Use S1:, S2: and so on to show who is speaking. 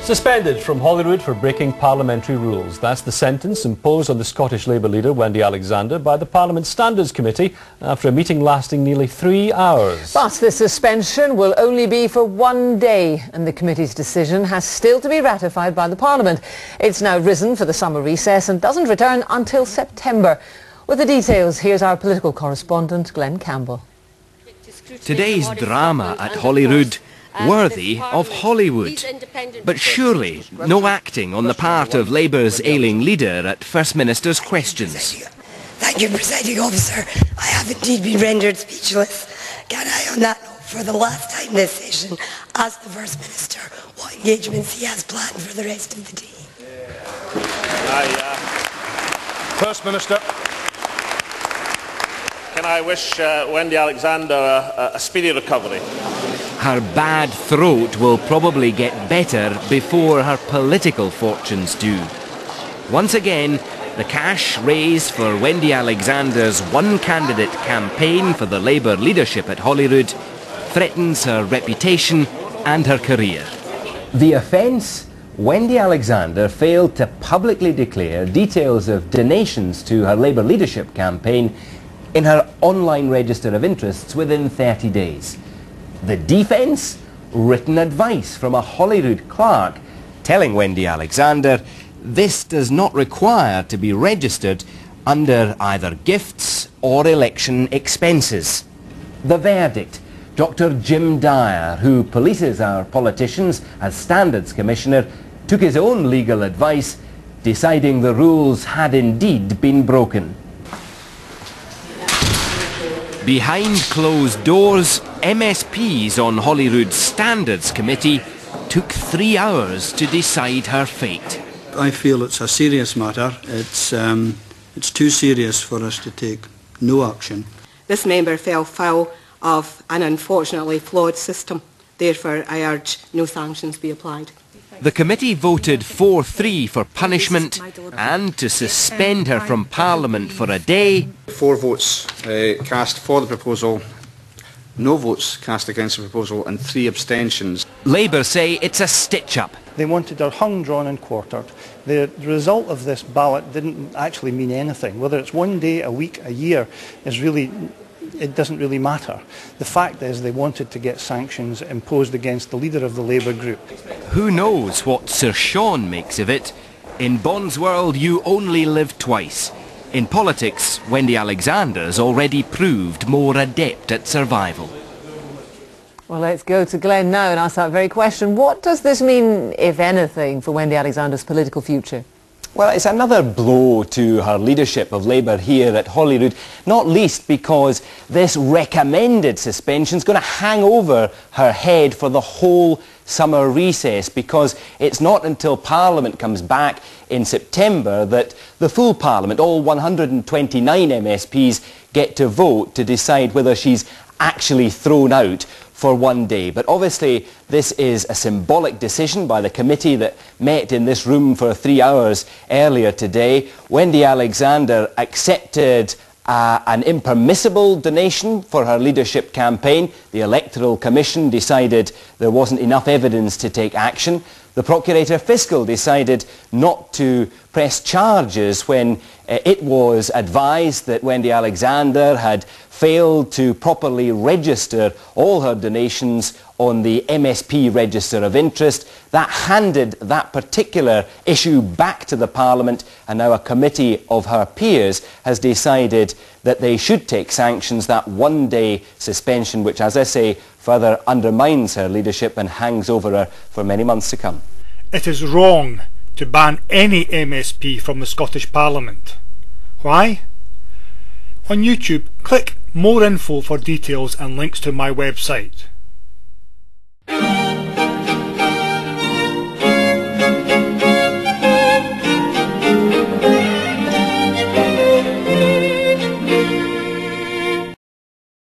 S1: Suspended from Holyrood for breaking parliamentary rules. That's the sentence imposed on the Scottish Labour leader Wendy Alexander by the Parliament Standards Committee after a meeting lasting nearly 3 hours.
S2: But the suspension will only be for 1 day, and the committee's decision has still to be ratified by the Parliament. It's now risen for the summer recess and doesn't return until September. With the details, here's our political correspondent Glenn Campbell.
S3: Today's drama at Holyrood, worthy of Hollywood. But surely no acting on the part of Labour's ailing leader at First Minister's questions.
S4: Thank you, Presiding Officer. I have indeed been rendered speechless. Can I, on that note, for the last time this session, ask the First Minister what engagements he has planned for the rest of the day?
S5: First Minister. Can I wish Wendy Alexander a speedy recovery?
S3: Her bad throat will probably get better before her political fortunes do. Once again, the cash raised for Wendy Alexander's one-candidate campaign for the Labour leadership at Holyrood threatens her reputation and her career. The offence? Wendy Alexander failed to publicly declare details of donations to her Labour leadership campaign in her online register of interests within 30 days. The defence? Written advice from a Holyrood clerk telling Wendy Alexander this does not require to be registered under either gifts or election expenses. The verdict? Dr. Jim Dyer, who polices our politicians as Standards Commissioner, took his own legal advice, deciding the rules had indeed been broken. Behind closed doors, MSPs on Holyrood's Standards Committee took 3 hours to decide her fate.
S6: I feel it's a serious matter. It's too serious for us to take no action.
S7: This member fell foul of an unfortunately flawed system. Therefore, I urge no sanctions be applied.
S3: The committee voted 4-3 for punishment and to suspend her from Parliament for a day.
S8: 4 votes cast for the proposal, no votes cast against the proposal and 3 abstentions.
S3: Labour say it's a stitch-up.
S9: They wanted her hung, drawn and quartered. The result of this ballot didn't actually mean anything. Whether it's 1 day, a week, a year, it doesn't really matter. The fact is they wanted to get sanctions imposed against the leader of the Labour group.
S3: Who knows what Sir Sean makes of it? In Bond's world, you only live twice. In politics, Wendy Alexander's already proved more adept at survival.
S2: Well, let's go to Glenn now and ask that very question. What does this mean, if anything, for Wendy Alexander's political future?
S1: Well, it's another blow to her leadership of Labour here at Holyrood, not least because this recommended suspension is going to hang over her head for the whole summer recess, because it's not until Parliament comes back in September that the full Parliament, all 129 MSPs, get to vote to decide whether she's actually thrown out for 1 day. But obviously this is a symbolic decision by the committee that met in this room for 3 hours earlier today. Wendy Alexander accepted an impermissible donation for her leadership campaign. The Electoral Commission decided there wasn't enough evidence to take action. The Procurator Fiscal decided not to press charges when it was advised that Wendy Alexander had failed to properly register all her donations on the MSP Register of Interest. That handed that particular issue back to the Parliament, and now a committee of her peers has decided that they should take sanctions, that 1 day suspension, which, as I say, further undermines her leadership and hangs over her for many months to come.
S10: It is wrong to ban any MSP from the Scottish Parliament. Why? On YouTube, click More Info for details and links to my website.